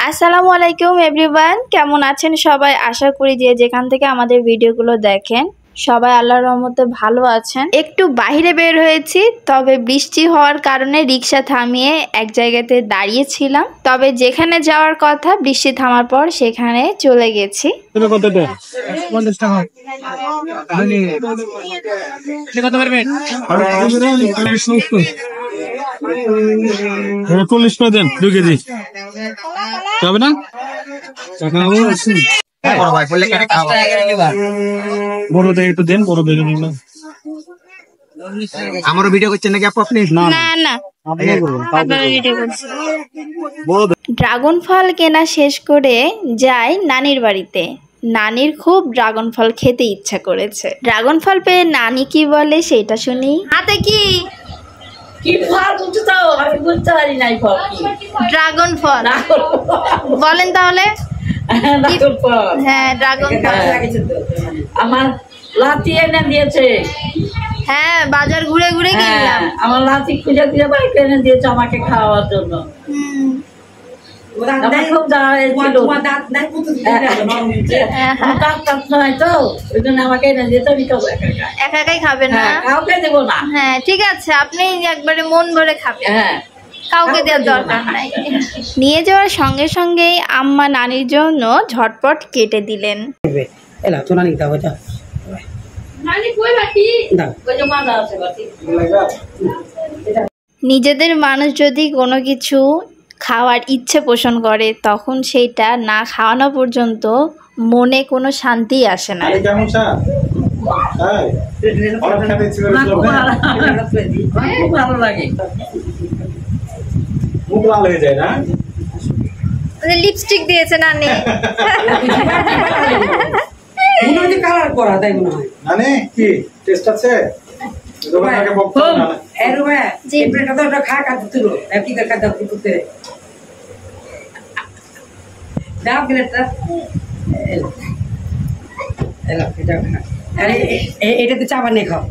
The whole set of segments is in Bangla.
আসসালামু আলাইকুম এভরিওয়ান, কেমন আছেন সবাই? আশা করি যে যেখান থেকে আমাদের ভিডিওগুলো দেখেন সবাই আল্লাহর রহমতে ভালো আছেন। একটু বাইরে বের হয়েছি, তবে বৃষ্টি হওয়ার কারণে রিক্সা থামিয়ে এক জায়গাতে দাঁড়িয়েছিলাম। তবে যেখানে যাওয়ার কথা বৃষ্টি থামার পর সেখানে চলে গেছি। আমারও ভিডিও করছেন নাকি আপনি? না না, ভিডিও করছি। ড্রাগন ফল কেনা শেষ করে যাই নানির বাড়িতে। নানির খুব ড্রাগন ফল খেতে ইচ্ছা করেছে। ড্রাগন ফল পেয়ে নানি কি বলে সেটা শুনি। হাতে কি কি ফল বুঝছো তো? আমি বুঝতে পারি নাই ফল কি। ড্রাগন ফল বলেন তাহলে। ড্রাগন ফল, হ্যাঁ ড্রাগন ফল। আমার লাতি এনে দিয়েছে। হ্যাঁ বাজার ঘুরে ঘুরে কিনলাম। আমার লাতি খুঁজে খুঁজে বাইক এনে দিয়েছে আমাকে খাওয়ার জন্য। খুব আমাকে এনে দিয়েছে, আমি খাবো একা একাই খাবেন না? কাউকে দেবো না। হ্যাঁ ঠিক আছে, আপনি একবারে মন ভরে খাবেন। হ্যাঁ, কাউকে দেওয়ার দরকার নাই। নিয়ে যাওয়ার সঙ্গে সঙ্গেই আম্মা নানির জন্য ঝটপট কেটে দিলেন। নিজেদের মানুষ যদি কোনো কিছু খাওয়ার ইচ্ছে পোষণ করে তখন সেইটা না খাওয়ানো পর্যন্ত মনে কোনো শান্তি আসে না। ভালো লাগে। লিপস্টিক দিয়েছে নানি। কালার করা তাই মনে হয়। নানি কি টেস্ট আছে? এটাতে চা বানিয়ে খাও।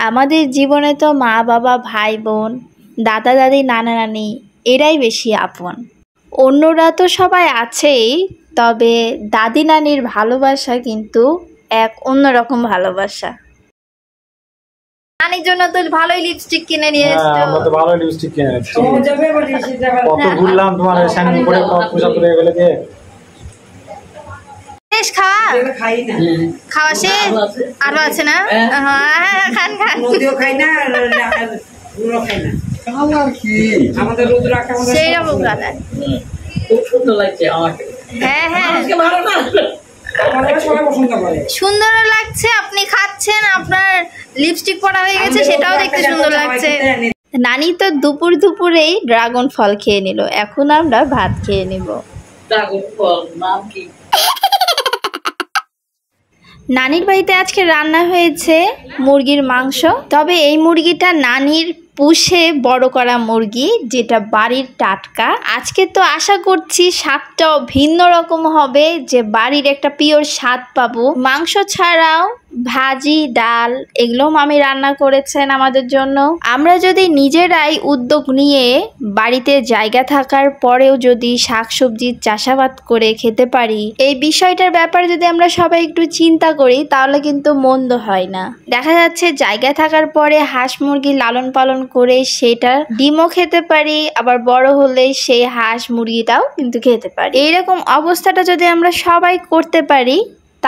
আমাদের জীবনে তো মা বাবা, ভাই বোন, দাদা দাদি, নানা নানি এরাই বেশি আপন। অন্যরা তো সবাই আছেই, তবে দাদি নানির ভালোবাসা কিন্তু এক অন্যরকম ভালোবাসা। নানির জন্য তো ভালোই লিপস্টিক কিনে নিয়ে এসেছো। আমরা তো ভালো লিপস্টিক কিনে এনেছি। কত ঘুরলাম তোমার সামনে পড়ে পূজা করে গেলে যে শেষ খাওয়া? খাওয়া শেষ? আরো আছে না? হ্যাঁ খান খান। নদীও খাই না, খাই না। আমাদের সেই রকম কালার। খুব সুন্দর লাগছে আমাকে। হ্যাঁ হ্যাঁ ভালো না? সুন্দর লাগছে, আপনি খাচ্ছেন, আপনার লিপস্টিক পরা হয়ে গেছে, সেটাও দেখতে সুন্দর লাগছে। নানি তো দুপুরেই ড্রাগন ফল খেয়ে নিল, এখন আমরা ভাত খেয়ে নিব। ড্রাগন ফল নাম কি? নানির বাড়িতে আজকে রান্না হয়েছে মুরগির মাংস। তবে এই মুরগিটা নানির পুষে বড় করা মুরগি, যেটা বাড়ির টাটকা। আজকে তো আশা করছি স্বাদটাও ভিন্ন রকম হবে, যে বাড়ির একটা পিওর স্বাদ পাবো। মাংস ছাড়াও ভাজি, ডাল এগুলোও মামি রান্না করেছেন আমাদের জন্য। আমরা যদি নিজেরাই উদ্যোগ নিয়ে বাড়িতে জায়গা থাকার পরেও যদি শাকসবজির চাষাবাদ করে খেতে পারি, এই বিষয়টার ব্যাপারে যদি আমরা সবাই একটু চিন্তা করি তাহলে কিন্তু মন্দ হয় না। দেখা যাচ্ছে জায়গা থাকার পরে হাঁস মুরগি লালন পালন করে সেটা ডিমও খেতে পারি, আবার বড় হলে সেই হাঁস মুরগিটাও কিন্তু খেতে পারি। এইরকম অবস্থাটা যদি আমরা সবাই করতে পারি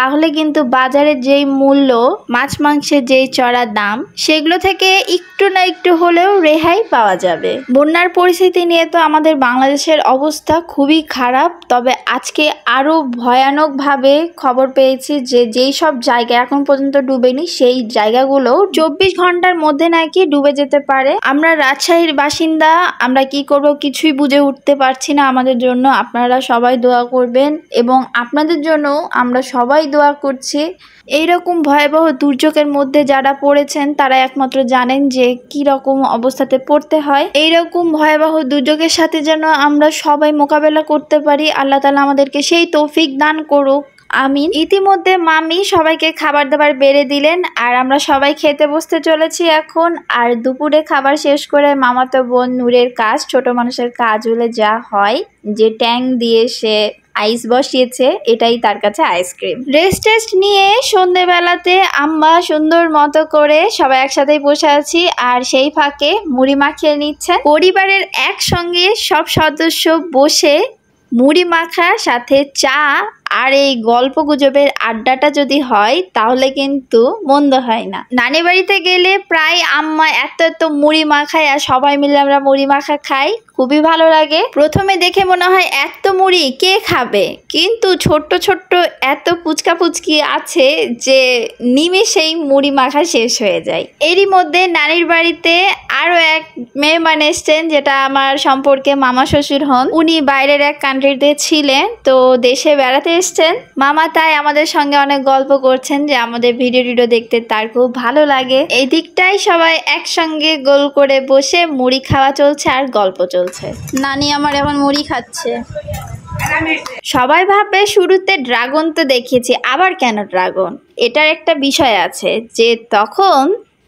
তাহলে কিন্তু বাজারের যেই মূল্য, মাছ মাংসের যেই চড়া দাম, সেগুলো থেকে একটু না একটু হলেও রেহাই পাওয়া যাবে। বন্যার পরিস্থিতি নিয়ে তো আমাদের বাংলাদেশের অবস্থা খুবই খারাপ। তবে আজকে আরো ভয়ানকভাবে খবর পেয়েছি যে যেই সব জায়গা এখন পর্যন্ত ডুবেনি সেই জায়গাগুলো 24 ঘন্টার মধ্যে নাকি ডুবে যেতে পারে। আমরা রাজশাহীর বাসিন্দা, আমরা কি করব কিছুই বুঝে উঠতে পারছি না। আমাদের জন্য আপনারা সবাই দোয়া করবেন এবং আপনাদের জন্য আমরা সবাই দোয়া করছি। এইরকম ভয়াবহ দুর্যোগের মধ্যে যারা পড়েছেন তারা একমাত্র জানেন যে কি রকম অবস্থাতে পড়তে হয়। এইরকম ভয়াবহ দুর্যোগের সাথে যেন আমরা সবাই মোকাবেলা করতে পারি। আল্লাহ তাআলা আমাদেরকে সেই তৌফিক দান করুক। আমিন। ইতিমধ্যে মামি সবাইকে খাবার দাবার বেড়ে দিলেন আর আমরা সবাই খেতে বসতে চলেছি এখন। আর দুপুরে খাবার শেষ করে মামাতো বোন নূরের কাজ, ছোট মানুষের কাজ হলে যা হয়, যে ট্যাং দিয়ে সে আইস বসিয়েছে, এটাই তার কাছে আইসক্রিম। রেস্ট টেস্ট নিয়ে সন্ধেবেলাতে আম্মা সুন্দর মতো করে সবাই একসাথেই বসে আছি আর সেই ফাঁকে মুড়ি মাখিয়ে নিচ্ছেন। পরিবারের একসঙ্গে সব সদস্য বসে মুড়ি মাখার সাথে চা আর এই গল্প গুজবের আড্ডাটা যদি হয় তাহলে কিন্তু মন্দ হয় না। নানি বাড়িতে গেলে প্রায় আম্মা এত মুড়ি মাখায় আর সবাই মিলে আমরা মুড়ি মাখা খাই, খুবই ভালো লাগে। প্রথমে দেখে মনে হয় এত মুড়ি কে খাবে, কিন্তু ছোট্ট ছোট্ট এত পুচকা পুচকি আছে যে নিমেষেই মুড়ি মাখা শেষ হয়ে যায়। এরই মধ্যে নানির বাড়িতে আরও এক মেহমান এসছেন, যেটা আমার সম্পর্কে মামা শ্বশুর হন। উনি বাইরের এক কান্ট্রিতে ছিলেন, তো দেশে বেড়াতে এসছেন মামা, তাই আমাদের সঙ্গে অনেক গল্প করছেন যে আমাদের ভিডিও দেখতে তার খুব ভালো লাগে। এই দিকটাই সবাই একসঙ্গে গোল করে বসে মুড়ি খাওয়া চলছে আর গল্প চলছে। নানি আমার এখন মুড়ি খাচ্ছে। সবাই ভাববে শুরুতে ড্রাগন তো দেখিয়েছি, আবার কেন ড্রাগন? এটার একটা বিষয় আছে যে তখন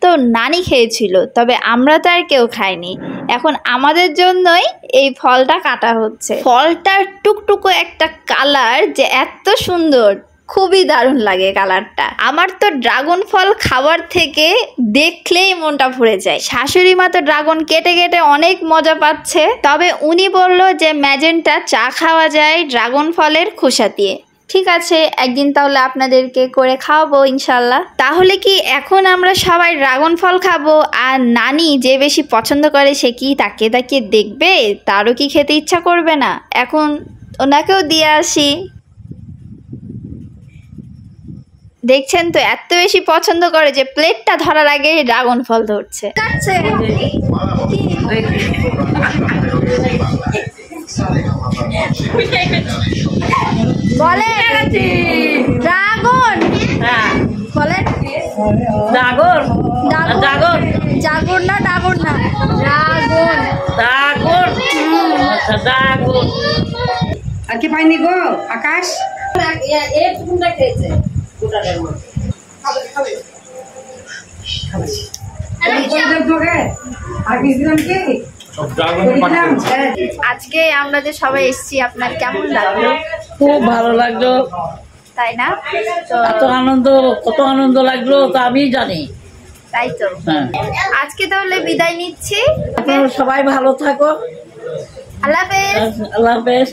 তো নানি খেয়েছিল, তবে আমরা তো আর কেউ খাইনি। এখন আমাদের জন্যই এই ফলটা কাটা হচ্ছে। ফলটার টুকটুকো একটা কালার যে এত সুন্দর, খুবই দারুণ লাগে কালারটা। আমার তো ড্রাগন ফল খাওয়ার থেকে দেখলেই মনটা ভরে যায়। শাশুড়ি মা তো ড্রাগন কেটে কেটে অনেক মজা পাচ্ছে, তবে উনি বলল যে ম্যাজেন্টা চা খাওয়া যায় ড্রাগন ফলের খোসা দিয়ে। ঠিক আছে, একদিন তাহলে আপনাদেরকে করে খাওয়াবো ইনশাল্লাহ। তাহলে কি এখন আমরা সবাই ড্রাগন ফল খাবো? আর নানি যে বেশি পছন্দ করে সে কি তাকিয়ে তাকিয়ে দেখবে? তারও কি খেতে ইচ্ছা করবে না? এখন ওনাকেও দিয়ে আসি। দেখছেন তো এত বেশি পছন্দ করে যে প্লেটটা ধরার আগে ড্রাগন ফল ধরছে। কাটছে বলে ড্রাগন, বলেন ড্রাগন ড্রাগন জাগর না ডাগর না ড্রাগন ড্রাগন ড্রাগন। আর কি পাইনি গো আকাশ? এক ফুটা খেয়েছে। আজকে আমরা যে সবাই এসেছি, আপনার কেমন লাগলো? খুব ভালো লাগলো, তাই না? তো এত আনন্দ, কত আনন্দ লাগলো তা আমি জানি। তাই তো আজকে তাহলে বিদায় নিচ্ছি। আপনারা সবাই ভালো থাকো। আল্লাহ হাফেজ। আল্লাহ হাফেজ।